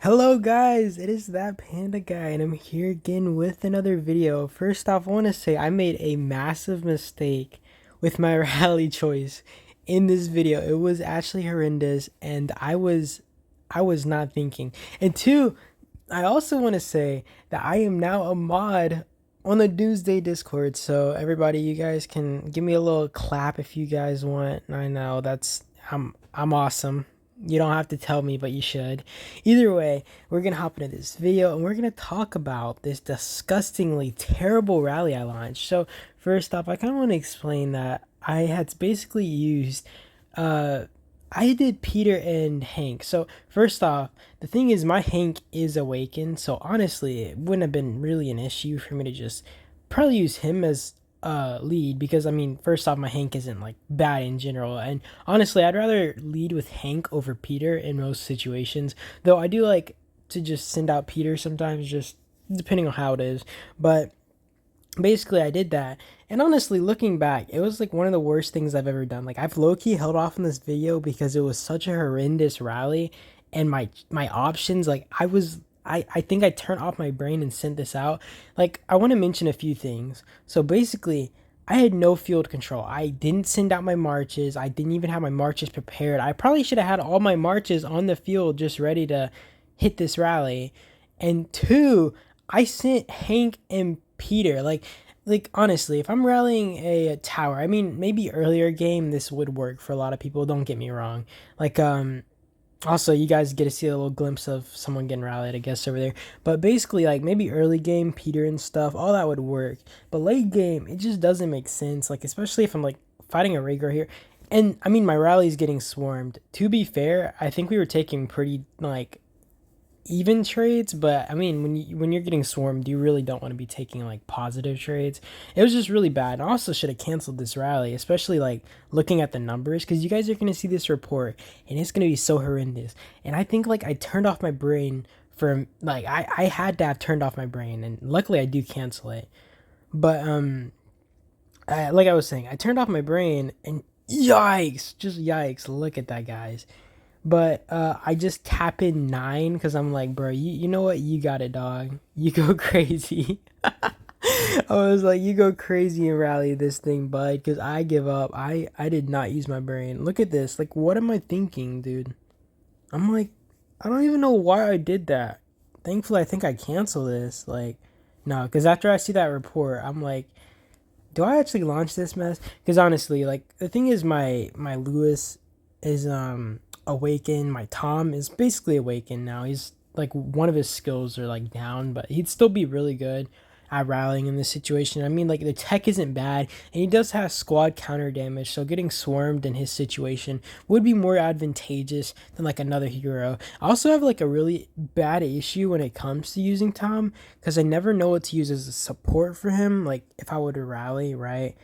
Hello guys, it is that Panda guy and I'm here again with another video. First off, I want to say I made a massive mistake with my rally choice in this video. It was actually horrendous and I was not thinking. And two, I also want to say that I am now a mod on the Doomsday Discord. So everybody, you guys can give me a little clap if you guys want. I know I'm awesome. You don't have to tell me, but you should. Either way, we're gonna hop into this video and we're gonna talk about this disgustingly terrible rally I launched. So first off, I kind of want to explain that I had basically used uh I did Peter and Hank. So first off, the thing is my Hank is awakened, so honestly it wouldn't have been really an issue for me to just probably use him as lead, because I mean, first off, my Hank isn't like bad in general, and honestly I'd rather lead with Hank over Peter in most situations, though I do like to just send out Peter sometimes, just depending on how it is. But basically I did that, and honestly looking back, it was like one of the worst things I've ever done. Like, I've low-key held off in this video because it was such a horrendous rally, and my options, like, I think I turned off my brain and sent this out. Like, I want to mention a few things. So basically, I had no field control. I didn't send out my marches. I didn't even have my marches prepared. I probably should have had all my marches on the field just ready to hit this rally. And two, I sent Hank and Peter. Like honestly, if I'm rallying a tower, I mean, maybe earlier game this would work for a lot of people. Don't get me wrong. Like also, you guys get to see a little glimpse of someone getting rallied, I guess, over there. But basically, like, maybe early game Peter and stuff, all that would work. But late game, it just doesn't make sense. Like, especially if I'm like fighting a Rhaegar here. And I mean, my rally's getting swarmed. To be fair, I think we were taking pretty like even trades, but I mean, when you're getting swarmed, you really don't want to be taking like positive trades. It was just really bad. I also should have canceled this rally, especially like looking at the numbers, because you guys are going to see this report and it's going to be so horrendous. And I think like I turned off my brain for like I had to have turned off my brain, and luckily I do cancel it. But like I was saying, I turned off my brain, and yikes, just yikes, look at that, guys. But I just tap in 9 because I'm like, bro, you know what? You got it, dog. You go crazy. I was like, you go crazy and rally this thing, bud, because I give up. I did not use my brain. Look at this. Like, what am I thinking, dude? I'm like, I don't even know why I did that. Thankfully, I think I canceled this. Like, no, because after I see that report, I'm like, do I actually launch this mess? Because honestly, like, the thing is, my Lewis is awakened. My Tom is basically awakened now. He's like, one of his skills are like down, but he'd still be really good at rallying in this situation. I mean, like, the tech isn't bad, and he does have squad counter damage, so getting swarmed in his situation would be more advantageous than like another hero. I also have like a really bad issue when it comes to using Tom, because I never know what to use as a support for him, like if I were to rally, right?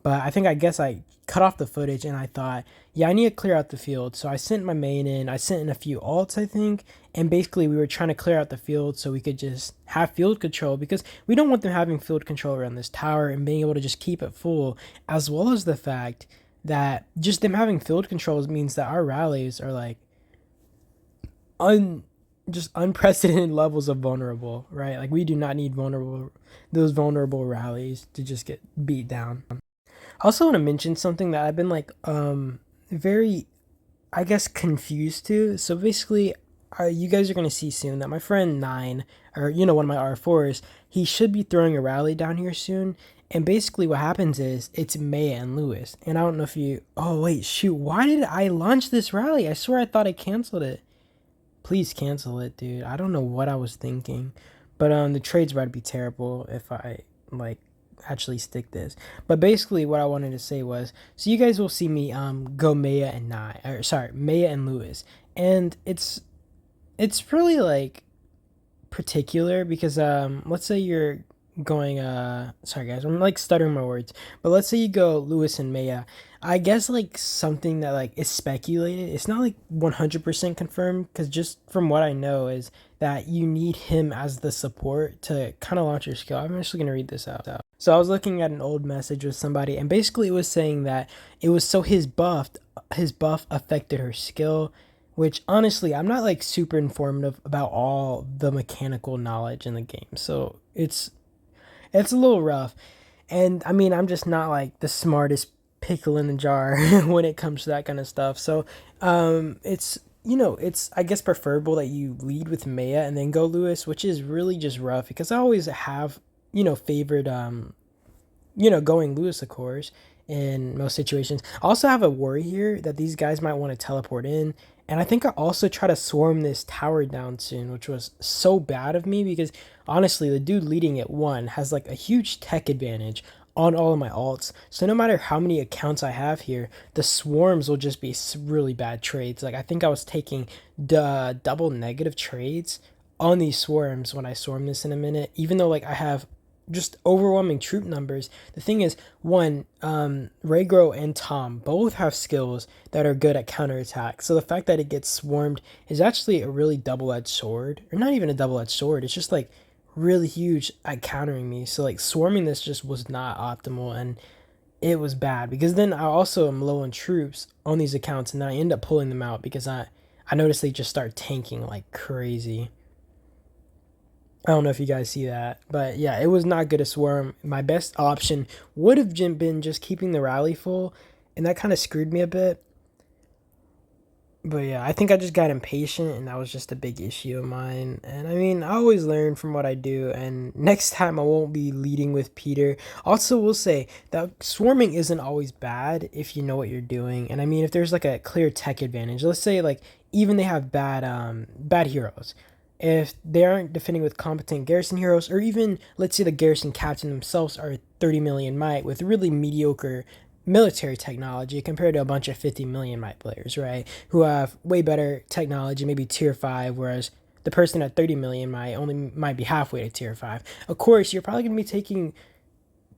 But I guess I cut off the footage and I thought, yeah, I need to clear out the field. So I sent my main in. I sent in a few alts, I think. And basically, we were trying to clear out the field so we could just have field control, because we don't want them having field control around this tower and being able to just keep it full, as well as the fact that just them having field controls means that our rallies are like just unprecedented levels of vulnerable, right? Like, we do not need those vulnerable rallies to just get beat down. I also want to mention something that I've been like very, I guess, confused to. So basically, you guys are gonna see soon that my friend Nine, or one of my R4s, he should be throwing a rally down here soon. And basically, what happens is it's Maya and Lewis. And I don't know if you. Oh wait, shoot! Why did I launch this rally? I swear I thought I canceled it. Please cancel it, dude. I don't know what I was thinking, but the trade's about to be terrible if I like actually stick this. But basically, what I wanted to say was, so you guys will see me go Maya and Maya and Lewis, and it's really like particular, because let's say you're going sorry guys, I'm like stuttering my words, but let's say you go Lewis and Maya. I guess like something that like is speculated, it's not like 100% confirmed, because just from what I know is that you need him as the support to kind of launch your skill. I'm actually going to read this out. So I was looking at an old message with somebody, and basically it was saying that it was so his buff affected her skill, which honestly, I'm not like super informative about all the mechanical knowledge in the game. So it's a little rough. And I mean, I'm just not like the smartest pickle in the jar when it comes to that kind of stuff. So, it's it's I guess preferable that you lead with Maya and then go Lewis, which is really just rough because I always have favored going Lewis, of course, in most situations. I also have a worry here that these guys might want to teleport in. And I think I also try to swarm this tower down soon, which was so bad of me because honestly, the dude leading it one has like a huge tech advantage on all of my alts. So no matter how many accounts I have here, the swarms will just be really bad trades. Like I think I was taking double negative trades on these swarms when I swarm this in a minute, even though like I have just overwhelming troop numbers. The thing is, one, Raygro and Tom both have skills that are good at counterattack. So the fact that it gets swarmed is actually a really double-edged sword. Or not even a double-edged sword. It's just like really huge at countering me. So like swarming this just was not optimal, and it was bad because then I also am low on troops on these accounts, and then I end up pulling them out because I noticed they just start tanking like crazy. I don't know if you guys see that, but yeah, it was not good to swarm. My best option would have been just keeping the rally full, and that kind of screwed me a bit. But yeah, I think I just got impatient, and that was just a big issue of mine. And I mean, I always learn from what I do, and next time I won't be leading with Peter. Also, we'll say that swarming isn't always bad if you know what you're doing. And I mean, if there's like a clear tech advantage, let's say like even they have bad heroes. If they aren't defending with competent garrison heroes, or even let's say the garrison captain themselves are 30 million might with really mediocre military technology compared to a bunch of 50 million might players, right? Who have way better technology, maybe tier 5, whereas the person at 30 million might only might be halfway to tier 5. Of course, you're probably going to be taking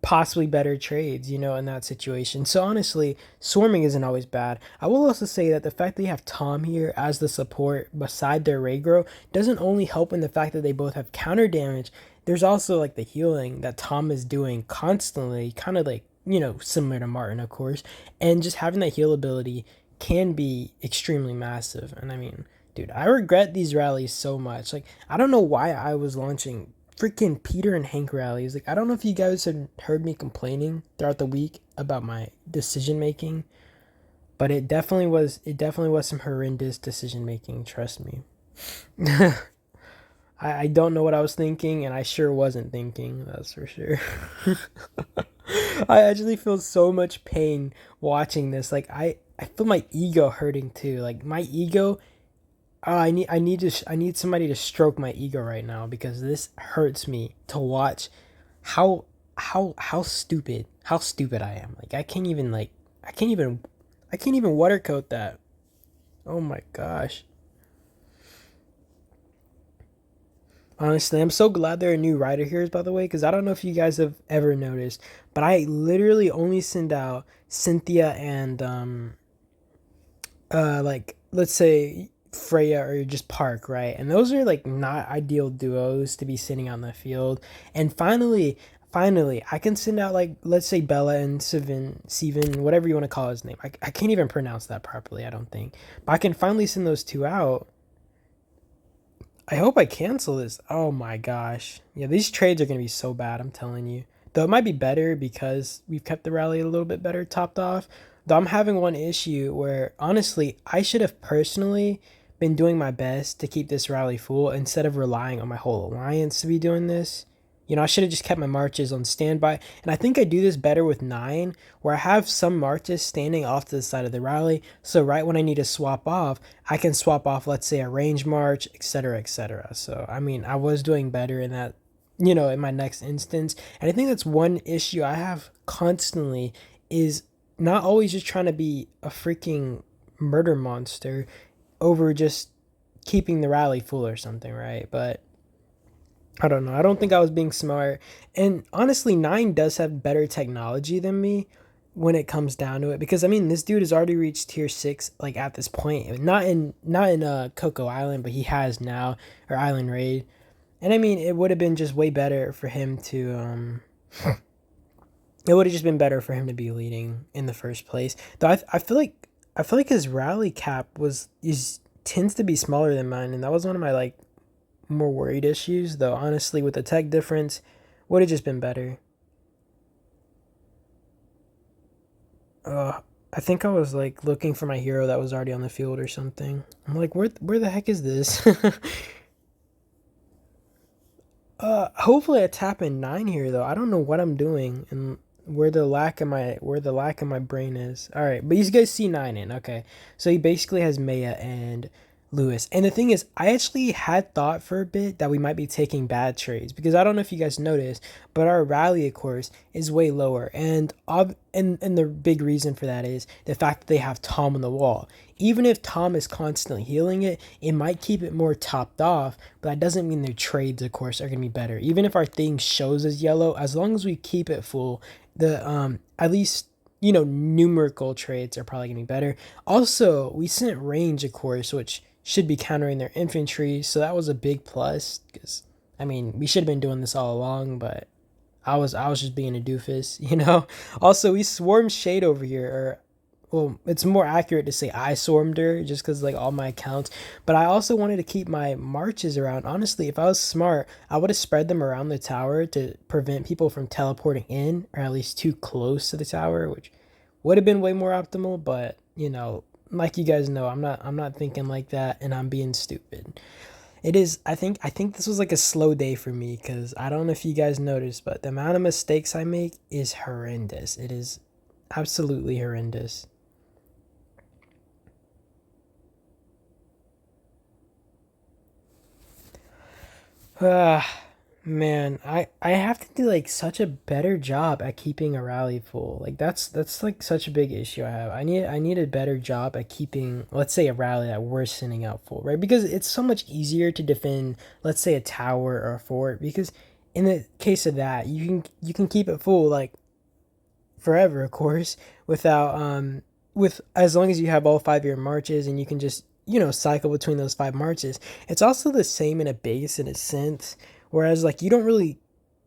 possibly better trades, in that situation. So honestly, swarming isn't always bad. I will also say that the fact that you have Tom here as the support beside their Raygro doesn't only help in the fact that they both have counter damage. There's also like the healing that Tom is doing constantly, kind of like, similar to Martin, of course. And just having that heal ability can be extremely massive. And I mean, dude, I regret these rallies so much. Like, I don't know why I was launching freaking Peter and Hank rallies. Like, I don't know if you guys had heard me complaining throughout the week about my decision making, but it definitely was some horrendous decision making, trust me. I don't know what I was thinking, and I sure wasn't thinking, that's for sure. I actually feel so much pain watching this. Like I feel my ego hurting too. Like my ego, I need somebody to stroke my ego right now because this hurts me to watch how how stupid I am. Like I can't even water coat that. Oh my gosh. Honestly, I'm so glad there are new writer heroes, by the way, because I don't know if you guys have ever noticed, but I literally only send out Cynthia and like let's say Freya or just Park, right? And those are like not ideal duos to be sending out in the field. And finally, I can send out like let's say Bella and Steven, whatever you want to call his name. I can't even pronounce that properly, I don't think. But I can finally send those two out. I hope I cancel this. Oh my gosh. Yeah, these trades are gonna be so bad, I'm telling you. Though it might be better because we've kept the rally a little bit better topped off. Though I'm having one issue where honestly I should have personally been doing my best to keep this rally full instead of relying on my whole alliance to be doing this. I should have just kept my marches on standby. And I think I do this better with 9, where I have some marches standing off to the side of the rally. So right when I need to swap off, I can swap off, let's say, a range march, etc., etc. So, I mean, I was doing better in that, in my next instance. And I think that's one issue I have constantly is not always just trying to be a freaking murder monster over just keeping the rally full or something, right? But I don't know. I don't think I was being smart. And honestly, 9 does have better technology than me when it comes down to it. Because I mean, this dude has already reached tier 6 like at this point. Not in Coco Island, but he has now, or Island Raid. And I mean, it would have been just way better for him to it would have just been better for him to be leading in the first place. Though I feel like his rally cap is tends to be smaller than mine, and that was one of my like more worried issues. Though honestly, with the tech difference, would have just been better. I think I was like looking for my hero that was already on the field or something. I'm like, where the heck is this? Hopefully I tap in 9 here though. I don't know what I'm doing and where the lack of my brain is. All right, but you guys see 9 in. Okay. So he basically has Maya and Lewis. And the thing is, I actually had thought for a bit that we might be taking bad trades because I don't know if you guys noticed, but our rally of course is way lower. And the big reason for that is the fact that they have Tom on the wall. Even if Tom is constantly healing it, it might keep it more topped off, but that doesn't mean their trades, of course, are going to be better. Even if our thing shows as yellow, as long as we keep it full, the at least numerical trades are probably going to be better. Also, we sent range, of course, which should be countering their infantry, so that was a big plus because I mean we should have been doing this all along, but I was just being a doofus. Also, we swarmed Shade over here, or well, it's more accurate to say I swarmed her just because like all my accounts. But I also wanted to keep my marches around. Honestly, if I was smart, I would have spread them around the tower to prevent people from teleporting in, or at least too close to the tower, which would have been way more optimal. But like you guys know, I'm not thinking like that, and I'm being stupid. It is. I think this was like a slow day for me because I don't know if you guys noticed, but the amount of mistakes I make is horrendous. It is absolutely horrendous. Ah, man, I have to do like such a better job at keeping a rally full. Like that's like such a big issue I have. I need a better job at keeping, let's say, a rally that we're sending out full, right? Because it's so much easier to defend, let's say, a tower or a fort. Because in the case of that, you can keep it full like forever, of course, without with as long as you have all 5 year marches and you can just cycle between those 5 marches. It's also the same in a base in a sense, whereas like you don't really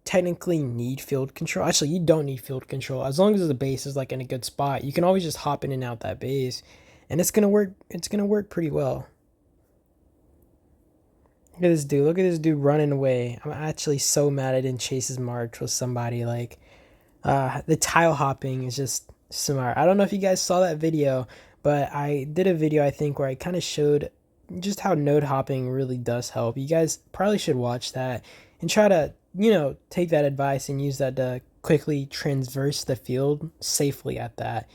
technically need field control. Actually, you don't need field control as long as the base is like in a good spot. You can always just hop in and out that base, and it's gonna work. It's gonna work pretty well. Look at this dude. Look at this dude running away. I'm actually so mad I didn't chase his march with somebody like the tile hopping is just smart. I don't know if you guys saw that video, but I did a video I think where I kind of showed just how node hopping really does help. You guys probably should watch that and try to, take that advice and use that to quickly transverse the field safely at that.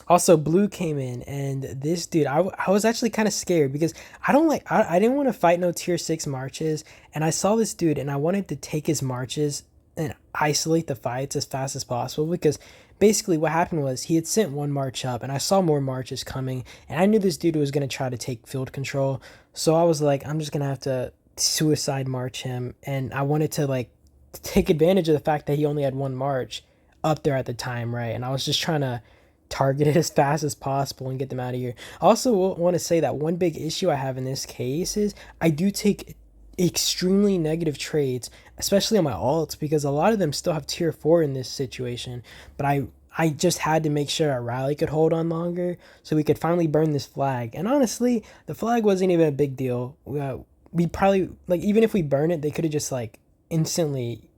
Also, Blue came in, and this dude, I was actually kind of scared because I didn't want to fight no tier 6 marches, and I saw this dude, and I wanted to take his marches and isolate the fights as fast as possible because basically what happened was he had sent one march up, and I saw more marches coming, and I knew this dude was going to try to take field control, so I was like, I'm just going to have to suicide march him, and I wanted to like take advantage of the fact that he only had one march up there at the time, right? And I was just trying to target it as fast as possible and get them out of here. I also want to say that one big issue I have in this case is I do take extremely negative trades, especially on my alts, because a lot of them still have tier 4 in this situation. But I just had to make sure our rally could hold on longer so we could finally burn this flag. And honestly, the flag wasn't even a big deal. We probably, like, even if we burn it, they could have just like instantly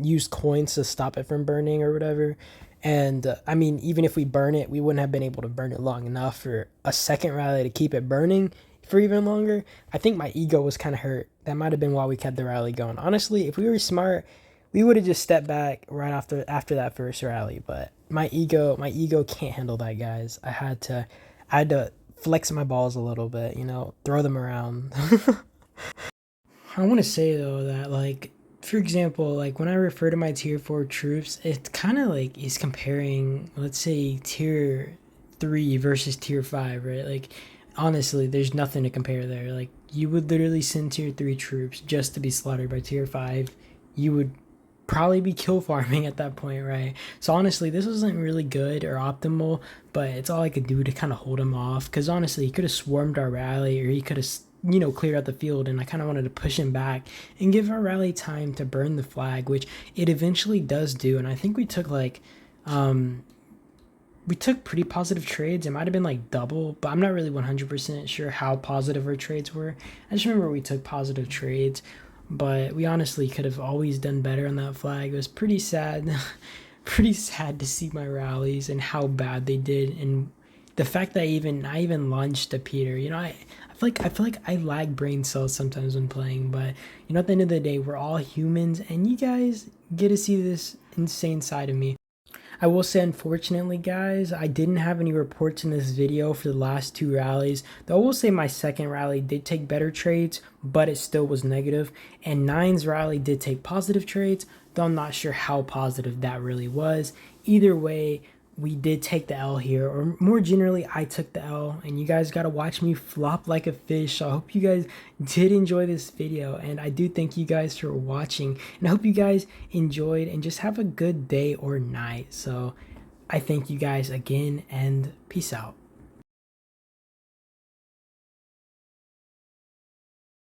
used coins to stop it from burning or whatever. And I mean, even if we burn it, we wouldn't have been able to burn it long enough for a second rally to keep it burning for even longer. I think my ego was kind of hurt. That might have been why we kept the rally going. Honestly, if we were smart, we would have just stepped back right after that first rally. But my ego can't handle that, guys. I had to flex my balls a little bit, throw them around. I want to say though that like for example, like when I refer to my tier 4 troops, it's kind of like is comparing, let's say, tier 3 versus tier 5, right? Like honestly, there's nothing to compare there. Like you would literally send tier 3 troops just to be slaughtered by tier 5. You would probably be kill farming at that point, right? So honestly, this wasn't really good or optimal, but it's all I could do to kind of hold him off. Because honestly, he could have swarmed our rally, or he could have cleared out the field, and I kind of wanted to push him back and give our rally time to burn the flag, which it eventually does do. And I think we took like we took pretty positive trades. It might have been like double, but I'm not really 100% sure how positive our trades were. I just remember we took positive trades, but we honestly could have always done better on that flag. It was pretty sad, pretty sad to see my rallies and how bad they did, and the fact that I even launched a Peter. I feel like I lag brain cells sometimes when playing, but at the end of the day, we're all humans, and you guys get to see this insane side of me. I will say, unfortunately, guys, I didn't have any reports in this video for the last two rallies. Though I will say my second rally did take better trades, but it still was negative. And Nine's rally did take positive trades, though I'm not sure how positive that really was. Either way, we did take the L here, or more generally, I took the L, and you guys got to watch me flop like a fish. So I hope you guys did enjoy this video, and I do thank you guys for watching, and I hope you guys enjoyed and just have a good day or night. So I thank you guys again, and peace out.